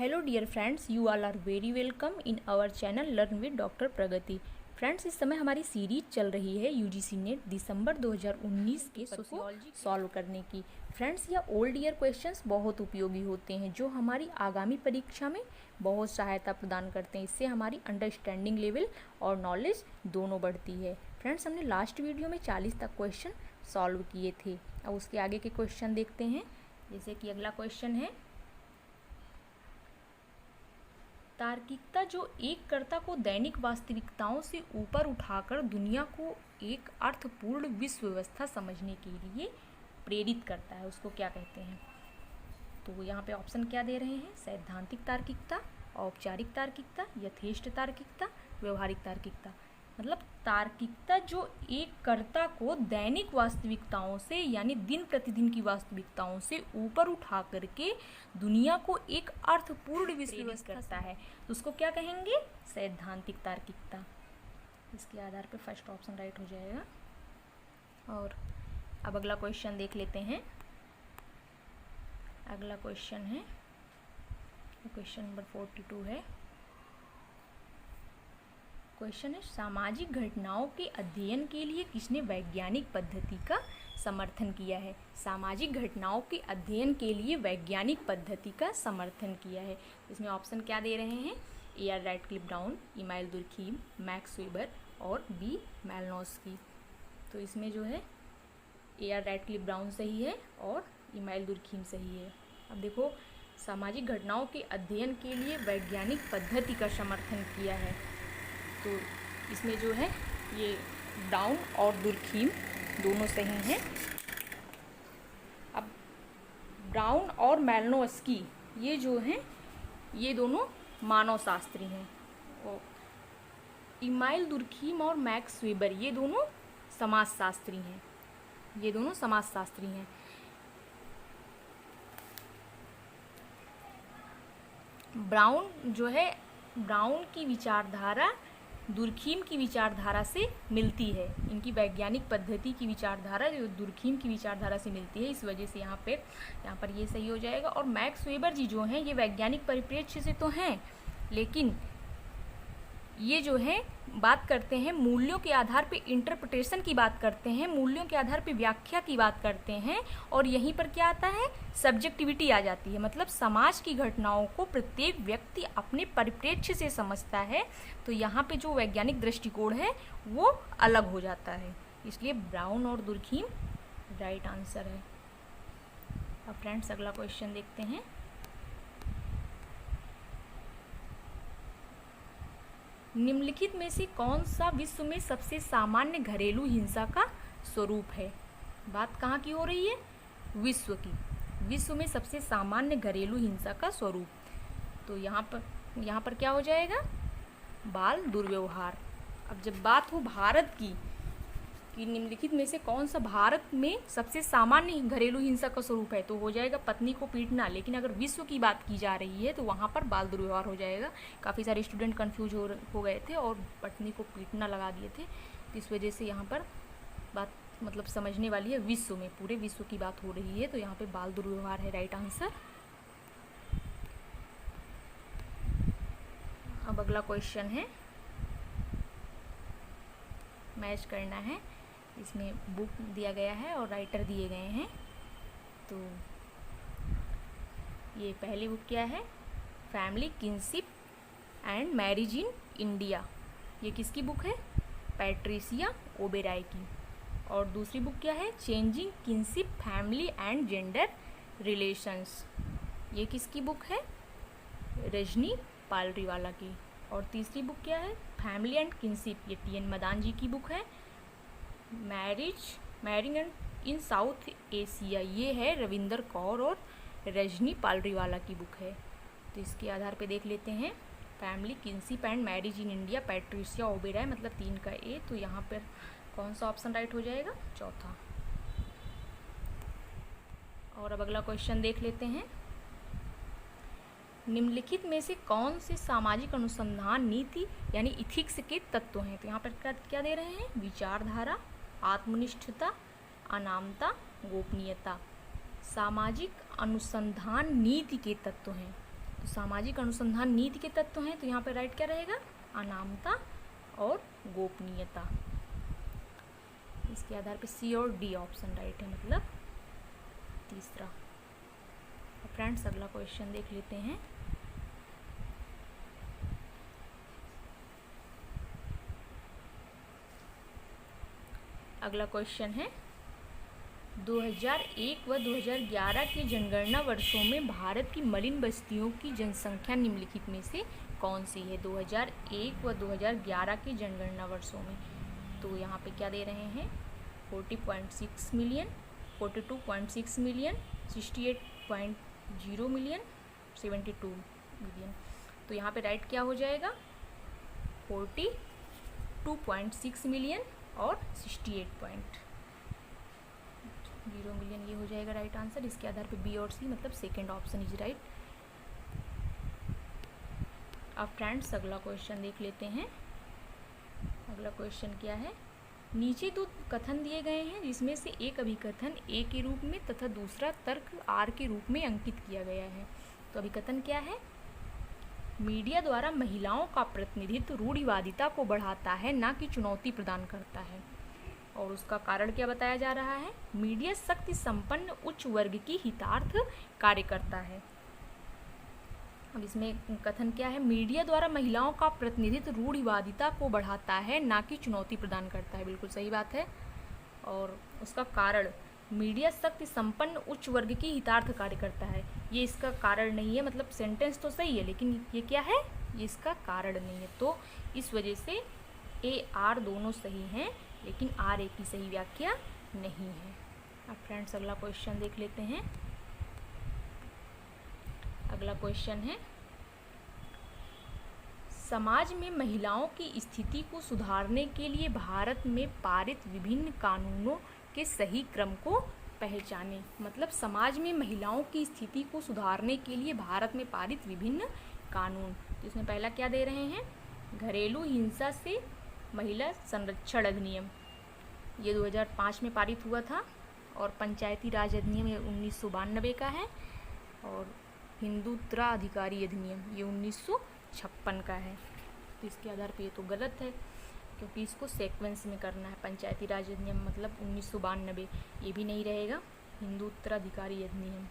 Hello dear friends, you all are very welcome in our channel learn with doctor Pragati. Friends, इस समय हमारी series चल रही है यूजीसी नेट दिसंबर 2019 के सोशियोलॉजी सॉल्व करने की। फ्रेंड्स, यह ओल्ड ईयर क्वेश्चंस बहुत उपयोगी होते हैं जो हमारी आगामी परीक्षा में बहुत सहायता प्रदान करते हैं। इससे हमारी अंडरस्टैंडिंग लेवल और नॉलेज दोनों बढ़ती है। फ्रेंड्स, हमने लास्ट वीडियो में 40 तक क्वेश्चन सॉल्व किए थे। अब उसके आगे के क्वेश्चन देखते हैं। जैसे कि अगला क्वेश्चन है, तार्किकता जो एक कर्ता को दैनिक वास्तविकताओं से ऊपर उठाकर दुनिया को एक अर्थपूर्ण विश्व व्यवस्था समझने के लिए प्रेरित करता है, उसको क्या कहते हैं? तो यहाँ पे ऑप्शन क्या दे रहे हैं? सैद्धांतिक तार्किकता, औपचारिक तार्किकता, यथेष्ट तार्किकता, व्यवहारिक तार्किकता। मतलब तार्किकता जो एक कर्ता को दैनिक वास्तविकताओं से यानी दिन प्रतिदिन की वास्तविकताओं से ऊपर उठा करके दुनिया को एक अर्थपूर्ण विश्व व्यवस्था करता है, तो उसको क्या कहेंगे? सैद्धांतिक तार्किकता। इसके आधार पर फर्स्ट ऑप्शन राइट हो जाएगा। और अब अगला क्वेश्चन देख लेते हैं। अगला क्वेश्चन है, क्वेश्चन नंबर 42 है। क्वेश्चन है, सामाजिक घटनाओं के अध्ययन के लिए किसने वैज्ञानिक पद्धति का समर्थन किया है? सामाजिक घटनाओं के अध्ययन के लिए वैज्ञानिक पद्धति का समर्थन किया है। इसमें ऑप्शन क्या दे रहे हैं? A R Radcliffe brown, email Durkheim, max weber और बी मैलिनोव्स्की। तो इसमें जो है ए आर रैडक्लिफ ब्राउन सही है और इमाइल दुर्खीम सही है। अब देखो, सामाजिक घटनाओं के अध्ययन के लिए वैज्ञानिक पद्धति का समर्थन किया है, तो इसमें जो है ये ब्राउन और दुर्खीम दोनों सही हैं। अब ब्राउन और मैलिनोव्स्की ये जो हैं ये दोनों मानव शास्त्री हैं, और इमाइल दुर्खीम और मैक्स वेबर ये दोनों समाजशास्त्री हैं। ये दोनों समाजशास्त्री हैं। ब्राउन जो है, ब्राउन की विचारधारा दुर्खीम की विचारधारा से मिलती है। इनकी वैज्ञानिक पद्धति की विचारधारा जो दुर्खीम की विचारधारा से मिलती है, इस वजह से यहाँ पर ये सही हो जाएगा। और मैक्स वेबर जी जो हैं ये वैज्ञानिक परिप्रेक्ष्य से तो हैं, लेकिन ये जो है बात करते हैं मूल्यों के आधार पे, इंटरप्रिटेशन की बात करते हैं, मूल्यों के आधार पे व्याख्या की बात करते हैं। और यहीं पर क्या आता है? सब्जेक्टिविटी आ जाती है। मतलब समाज की घटनाओं को प्रत्येक व्यक्ति अपने परिप्रेक्ष्य से समझता है, तो यहाँ पे जो वैज्ञानिक दृष्टिकोण है वो अलग हो जाता है। इसलिए ब्राउन और दुर्खीम राइट आंसर है। अब फ्रेंड्स, अगला क्वेश्चन देखते हैं। निम्नलिखित में से कौन सा विश्व में सबसे सामान्य घरेलू हिंसा का स्वरूप है? बात कहाँ की हो रही है? विश्व की। विश्व में सबसे सामान्य घरेलू हिंसा का स्वरूप, तो यहाँ पर क्या हो जाएगा? बाल दुर्व्यवहार। अब जब बात हो भारत की कि निम्नलिखित में से कौन सा भारत में सबसे सामान्य घरेलू हिंसा का स्वरूप है, तो हो जाएगा पत्नी को पीटना। लेकिन अगर विश्व की बात की जा रही है तो वहाँ पर बाल दुर्व्यवहार हो जाएगा। काफ़ी सारे स्टूडेंट कंफ्यूज हो गए थे और पत्नी को पीटना लगा दिए थे, तो इस वजह से यहाँ पर बात मतलब समझने वाली है। विश्व में, पूरे विश्व की बात हो रही है, तो यहाँ पर बाल दुर्व्यवहार है राइट आंसर। अब अगला क्वेश्चन है, मैच करना है। इसमें बुक दिया गया है और राइटर दिए गए हैं। तो ये पहली बुक क्या है? Family kinship and marriage in India. ये किसकी बुक है? पैट्रिसिया ओबेरॉय की। और दूसरी बुक क्या है? Changing kinship, family and gender relations. ये किसकी बुक है? रजनी पालरीवाला की। और तीसरी बुक क्या है? फैमिली एंड किनशिप, ये टी एन मदान जी की बुक है। मैरिंग इन साउथ एशिया, ये है रविंदर कौर और रजनी पालरीवाला की बुक है। तो इसके आधार पे देख लेते हैं। Family kinship and marriage in India, Patricia Oberoi, मतलब 3 का ए। तो यहाँ पर कौन सा ऑप्शन राइट हो जाएगा? चौथा। और अब अगला क्वेश्चन देख लेते हैं। निम्नलिखित में से कौन से सामाजिक अनुसंधान नीति यानी इथिक्स के तत्व हैं? तो यहाँ पर क्या दे रहे हैं? विचारधारा, आत्मनिष्ठता, अनामता, गोपनीयता। सामाजिक अनुसंधान नीति के तत्व हैं, तो सामाजिक अनुसंधान नीति के तत्व हैं, तो यहाँ पे राइट क्या रहेगा? अनामता और गोपनीयता। इसके आधार पे सी और डी ऑप्शन राइट है, मतलब तीसरा। फ्रेंड्स अगला क्वेश्चन देख लेते हैं। अगला क्वेश्चन है 2001 व 2011 के जनगणना वर्षों में भारत की मलिन बस्तियों की जनसंख्या निम्नलिखित में से कौन सी है? 2001 व 2011 के जनगणना वर्षों में, तो यहाँ पे क्या दे रहे हैं? 40.6 मिलियन, 42.6 मिलियन, 68.0 मिलियन, 72 मिलियन। तो यहाँ पे राइट क्या हो जाएगा? 42.6 मिलियन और 68.0 मिलियन, ये हो जाएगा राइट आंसर। इसके आधार पे बी और सी, मतलब सेकेंड ऑप्शन इज राइट। अब फ्रेंड्स अगला क्वेश्चन देख लेते हैं। अगला क्वेश्चन क्या है? नीचे दो कथन दिए गए हैं जिसमें से एक अभिकथन ए के रूप में तथा दूसरा तर्क आर के रूप में अंकित किया गया है। तो अभिकथन क्या है? मीडिया द्वारा महिलाओं का प्रतिनिधित्व रूढ़िवादिता को बढ़ाता है, ना कि चुनौती प्रदान करता है। और उसका कारण क्या बताया जा रहा है? मीडिया शक्ति संपन्न उच्च वर्ग की हितार्थ कार्य करता है। अब इसमें कथन क्या है? मीडिया द्वारा महिलाओं का प्रतिनिधित्व रूढ़िवादिता को बढ़ाता है, ना कि चुनौती प्रदान करता है। बिल्कुल सही बात है। और उसका कारण मीडिया शक्ति संपन्न उच्च वर्ग की हितार्थ कार्य करता है, ये इसका कारण नहीं है। मतलब सेंटेंस तो सही है लेकिन ये क्या है? ये इसका कारण नहीं है। तो इस वजह से ए आर दोनों सही हैं, लेकिन आर ए की सही व्याख्या नहीं है। अब फ्रेंड्स अगला क्वेश्चन देख लेते हैं। अगला क्वेश्चन है समाज में महिलाओं की स्थिति को सुधारने के लिए भारत में पारित विभिन्न कानूनों के सही क्रम को पहचाने। मतलब समाज में महिलाओं की स्थिति को सुधारने के लिए भारत में पारित विभिन्न कानून। तो इसमें पहला क्या दे रहे हैं? घरेलू हिंसा से महिला संरक्षण अधिनियम, ये 2005 में पारित हुआ था। और पंचायती राज अधिनियम ये 1992 का है। और हिंदू उत्तराधिकारी अधिनियम ये 1956 का है। तो इसके आधार पे ये तो गलत है, क्योंकि इसको सीक्वेंस में करना है। पंचायती राज अधिनियम मतलब 1992, ये भी नहीं रहेगा। हिंदू उत्तराधिकारी अधिनियम,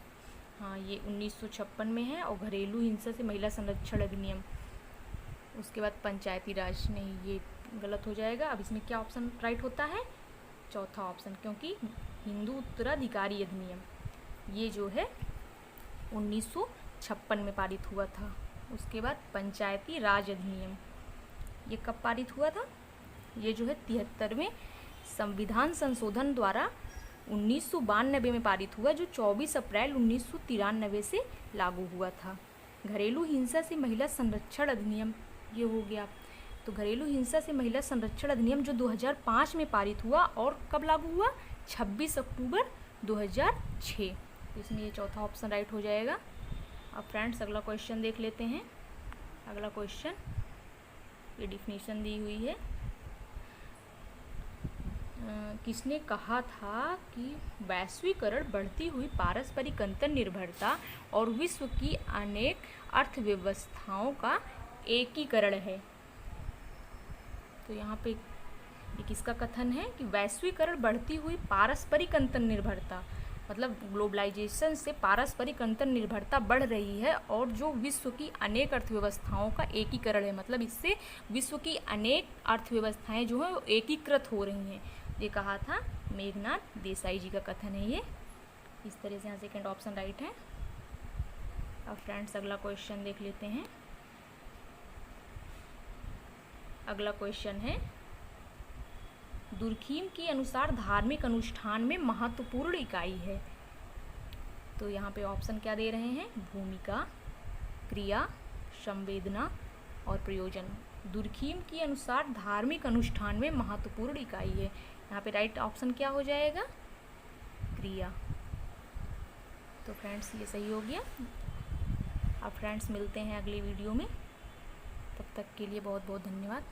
हाँ ये 1956 में है। और घरेलू हिंसा से महिला संरक्षण अधिनियम, उसके बाद पंचायती राज, नहीं ये गलत हो जाएगा। अब इसमें क्या ऑप्शन राइट होता है? चौथा ऑप्शन, क्योंकि हिंदू उत्तराधिकारी अधिनियम ये जो है 1956 में पारित हुआ था। उसके बाद पंचायती राज अधिनियम ये कब पारित हुआ था? ये जो है 73वें संविधान संशोधन द्वारा 1992 में पारित हुआ, जो 24 अप्रैल 1993 से लागू हुआ था। घरेलू हिंसा से महिला संरक्षण अधिनियम ये हो गया। तो घरेलू हिंसा से महिला संरक्षण अधिनियम जो 2005 में पारित हुआ और कब लागू हुआ? 26 अक्टूबर 2006। तो इसमें ये चौथा ऑप्शन राइट हो जाएगा। अब फ्रेंड्स अगला क्वेश्चन देख लेते हैं। अगला क्वेश्चन, ये डिफिनीशन दी हुई है। किसने कहा था कि वैश्वीकरण बढ़ती हुई पारस्परिक अंतर निर्भरता और विश्व की अनेक अर्थव्यवस्थाओं का एकीकरण है? तो यहाँ पे ये किसका कथन है कि वैश्वीकरण बढ़ती हुई पारस्परिक अंतर निर्भरता, मतलब ग्लोबलाइजेशन से पारस्परिक अंतर निर्भरता बढ़ रही है और जो विश्व की अनेक अर्थव्यवस्थाओं का एकीकरण है, मतलब इससे विश्व की अनेक अर्थव्यवस्थाएं जो हैं वो एकीकृत हो रही हैं। ये कहा था मेघनाथ देसाई जी का कथन है ये। इस तरह से यहाँ सेकेंड ऑप्शन राइट है। अब फ्रेंड्स अगला क्वेश्चन देख लेते हैं। अगला क्वेश्चन है दुर्खीम के अनुसार धार्मिक अनुष्ठान में महत्वपूर्ण इकाई है। तो यहाँ पे ऑप्शन क्या दे रहे हैं? भूमिका, क्रिया, संवेदना और प्रयोजन। दुर्खीम के अनुसार धार्मिक अनुष्ठान में महत्वपूर्ण इकाई है, यहाँ पे राइट ऑप्शन क्या हो जाएगा? क्रिया। तो फ्रेंड्स ये सही हो गया। अब फ्रेंड्स मिलते हैं अगले वीडियो में, तब तक के लिए बहुत बहुत धन्यवाद।